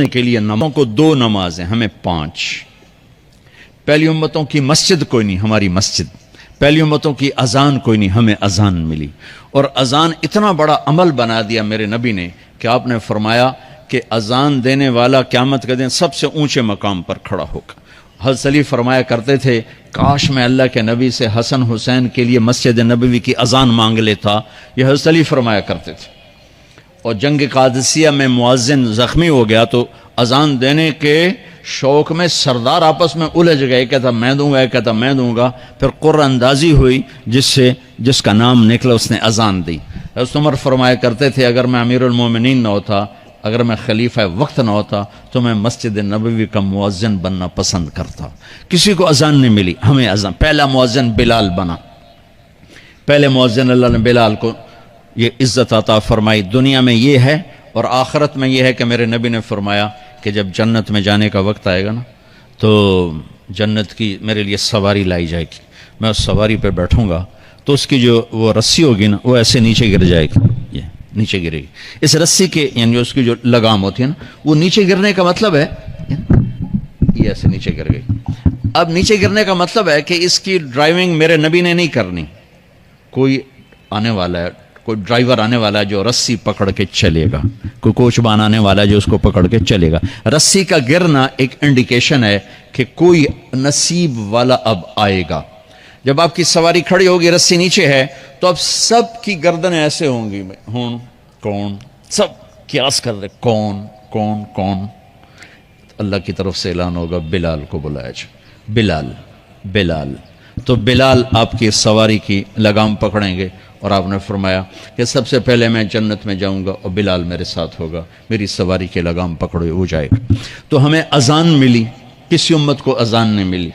کے لیے نمازوں کو 2 نمازیں، ہمیں 5۔ پہلی امتوں کی مسجد کوئی نہیں، ہماری مسجد۔ پہلی امتوں کی اذان کوئی نہیں، ہمیں اذان ملی۔ اور اذان اتنا بڑا عمل بنا دیا میرے نبی نے کہ آپ نے فرمایا کہ اذان دینے والا قیامت کے دن سب سے اونچے مقام پر کھڑا ہوگا۔ حضرت علی فرمایا کرتے تھے کاش میں اللہ کے نبی سے حسن حسین کے لیے مسجد نبوی کی اذان مانگ لیتا، یہ حضرت علی فرمایا کرتے تھے۔ اور جنگ قادسیہ میں مؤذن زخمی ہو گیا تو اذان دینے کے شوق میں سردار آپس میں الجھ گئے، کہتا میں دوں گا، کہتا میں دوں گا۔ پھر قرہ اندازی ہوئی جس کا نام نکلا اس نے اذان دی۔ حضرت عمر فرمایا کرتے تھے اگر میں امیر المومنین نہ ہوتا، اگر میں خلیفہ وقت نہ ہوتا تو میں مسجد نبوی کا مؤذن بننا پسند کرتا۔ کسی کو اذان نہیں ملی، ہمیں اذان۔ پہلا مؤذن بلال بنا، پہلے مؤذن اللہ نے بلال کو یہ عزت عطا فرمائی۔ دنیا میں یہ ہے اور آخرت میں یہ ہے کہ میرے نبی نے فرمایا کہ جب جنت میں جانے کا وقت آئے گا نا تو جنت کی میرے لیے سواری لائی جائے گی، میں اس سواری پہ بیٹھوں گا تو اس کی جو وہ رسی ہوگی نا وہ ایسے نیچے گر جائے گی، یہ نیچے گرے گی۔ اس رسی کے یعنی اس کی جو لگام ہوتی ہے نا وہ نیچے گرنے کا مطلب ہے یہ ایسے نیچے گر گئی۔ اب نیچے گرنے کا مطلب ہے کہ اس کی ڈرائیونگ میرے نبی نے نہیں کرنی، کوئی آنے والا ہے، کوئی ڈرائیور آنے والا ہے جو رسی پکڑ کے چلے گا، کوئی کوچبان آنے والا ہے جو اس کو پکڑ کے چلے گا۔ رسی کا گرنا ایک انڈیکیشن ہے کہ کوئی نصیب والا اب آئے گا۔ جب آپ کی سواری کھڑی ہوگی، رسی نیچے ہے تو اب سب کی گردنیں ایسے ہوں گی، کون سب قیاس کر رہے کون کون کون۔ اللہ کی طرف سے اعلان ہوگا بلال کو بلایا جائے، بلال بلال۔ تو بلال آپ کی سواری کی لگام پکڑیں گے اور آپ نے فرمایا کہ سب سے پہلے میں جنت میں جاؤں گا اور بلال میرے ساتھ ہوگا، میری سواری کی لگام پکڑے ہو جائے گا۔ تو ہمیں اذان ملی، کسی امت کو اذان نہیں ملی۔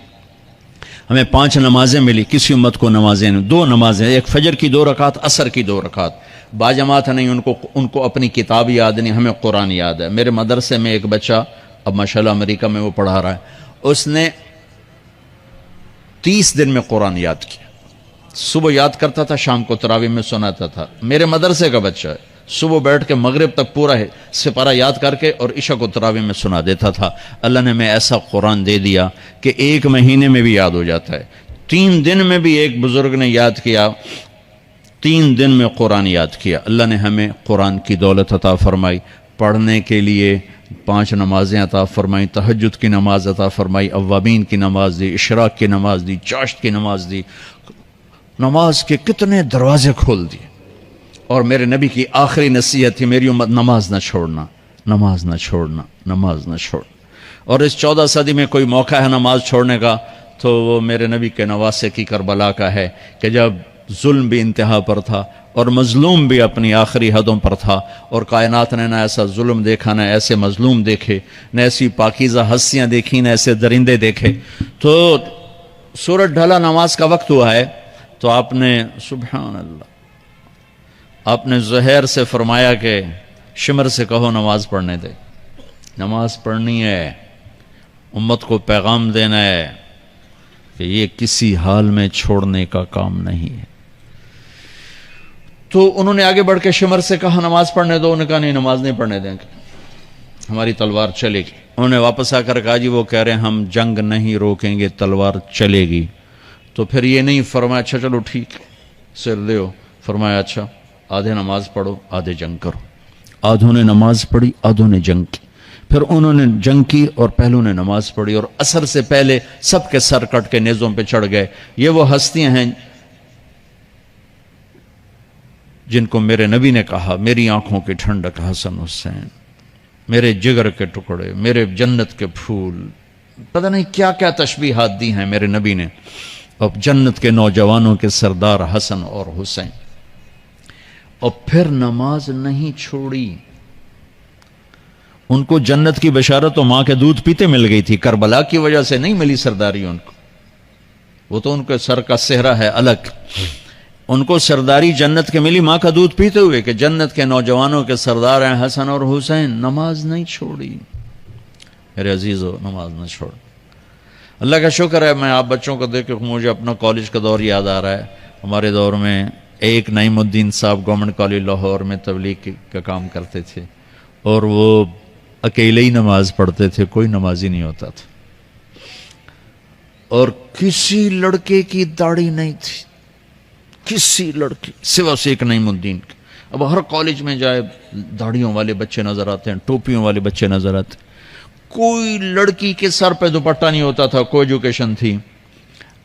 ہمیں 5 نمازیں ملی، کسی امت کو نمازیں نہیں۔ 2 نمازیں، ایک فجر کی 2 رکعت، عصر کی 2 رکعت۔ باجماعت نہیں، ان کو اپنی کتاب یاد نہیں، ہمیں قرآن یاد ہے۔ میرے مدرسے میں ایک بچہ اب ماشاءاللہ امریکہ میں وہ پڑھا رہا ہے، اس نے 30 دن میں قرآن یاد کیا۔ صبح یاد کرتا تھا، شام کو تراویح میں سناتا تھا۔ میرے مدرسے کا بچہ ہے، صبح بیٹھ کے مغرب تک پورا ہے سپارہ یاد کر کے اور عشاء کو تراویح میں سنا دیتا تھا۔ اللہ نے میں ایسا قرآن دے دیا کہ 1 مہینے میں بھی یاد ہو جاتا ہے۔ 3 دن میں بھی ایک بزرگ نے یاد کیا، 3 دن میں قرآن یاد کیا۔ اللہ نے ہمیں قرآن کی دولت عطا فرمائی، پڑھنے کے لیے 5 نمازیں عطا فرمائی، تہجد کی نماز عطا فرمائی، اوابین کی نماز دی، اشراق کی نماز دی، چاشت کی نماز دی۔ نماز کے کتنے دروازے کھول دیے۔ اور میرے نبی کی آخری نصیحت تھی میری امت نماز نہ چھوڑنا، نماز نہ چھوڑنا، نماز نہ چھوڑنا۔ اور اس 14 صدی میں کوئی موقع ہے نماز چھوڑنے کا تو وہ میرے نبی کے نواسے کی کربلا کا ہے کہ جب ظلم بھی انتہا پر تھا اور مظلوم بھی اپنی آخری حدوں پر تھا، اور کائنات نے نہ ایسا ظلم دیکھا، نہ ایسے مظلوم دیکھے، نہ ایسی پاکیزہ ہستیاں دیکھی، نہ ایسے درندے دیکھے۔ تو سورج ڈھلا، نماز کا وقت ہوا ہے تو آپ نے سبحان اللہ، آپ نے زہیر سے فرمایا کہ شمر سے کہو نماز پڑھنے دے، نماز پڑھنی ہے، امت کو پیغام دینا ہے کہ یہ کسی حال میں چھوڑنے کا کام نہیں ہے۔ تو انہوں نے آگے بڑھ کے شمر سے کہا نماز پڑھنے دو، انہوں نے کہا نہیں نماز نہیں پڑھنے دیں گے، ہماری تلوار چلے گی۔ انہوں نے واپس آ کر کہا جی وہ کہہ رہے ہیں ہم جنگ نہیں روکیں گے، تلوار چلے گی۔ تو پھر یہ نہیں فرمایا اچھا چلو ٹھیک سر دیو، فرمایا اچھا آدھے نماز پڑھو آدھے جنگ کرو۔ آدھوں نے نماز پڑھی، آدھوں نے جنگ کی۔ پھر انہوں نے جنگ کی اور پہلوں نے نماز پڑھی، اور عصر سے پہلے سب کے سر کٹ کے نیزوں پہ چڑھ گئے۔ یہ وہ ہستیاں ہیں جن کو میرے نبی نے کہا میری آنکھوں کی ٹھنڈک حسن حسین، میرے جگر کے ٹکڑے، میرے جنت کے پھول، پتہ نہیں کیا کیا تشبیہات دی ہیں میرے نبی نے۔ اب جنت کے نوجوانوں کے سردار حسن اور حسین۔ اور پھر نماز نہیں چھوڑی۔ ان کو جنت کی بشارت تو ماں کے دودھ پیتے مل گئی تھی، کربلا کی وجہ سے نہیں ملی سرداری ان کو، وہ تو ان کے سر کا صحرا ہے الگ۔ ان کو سرداری جنت کے ملی ماں کا دودھ پیتے ہوئے کہ جنت کے نوجوانوں کے سردار ہیں حسن اور حسین۔ نماز نہیں چھوڑی میرے عزیزو، نماز نہ چھوڑ۔ اللہ کا شکر ہے، میں آپ بچوں کو دیکھ کے مجھے اپنا کالج کا دور یاد آ رہا ہے۔ ہمارے دور میں ایک نعیم الدین صاحب گورنمنٹ کالج لاہور میں تبلیغ کا کام کرتے تھے، اور وہ اکیلے ہی نماز پڑھتے تھے، کوئی نمازی نہیں ہوتا تھا، اور کسی لڑکے کی داڑھی نہیں تھی، کسی لڑکی سوا شیخ نعیم الدین کے۔ اب ہر کالج میں جائے داڑھیوں والے بچے نظر آتے ہیں، ٹوپیوں والے بچے نظر آتے ہیں، کوئی لڑکی کے سر پہ دوپٹہ نہیں ہوتا تھا، کوئی ایجوکیشن تھی۔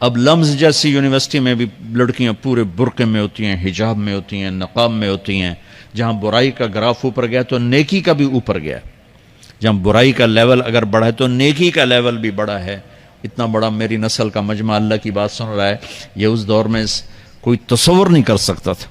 اب لمز جیسی یونیورسٹی میں بھی لڑکیاں پورے برقعے میں ہوتی ہیں، حجاب میں ہوتی ہیں، نقاب میں ہوتی ہیں۔ جہاں برائی کا گراف اوپر گیا تو نیکی کا بھی اوپر گیا، جہاں برائی کا لیول اگر بڑھا ہے تو نیکی کا لیول بھی بڑا ہے۔ اتنا بڑا میری نسل کا مجمع اللہ کی بات سن رہا ہے، یہ اس دور میں کوئی تصور نہیں کر سکتا تھا۔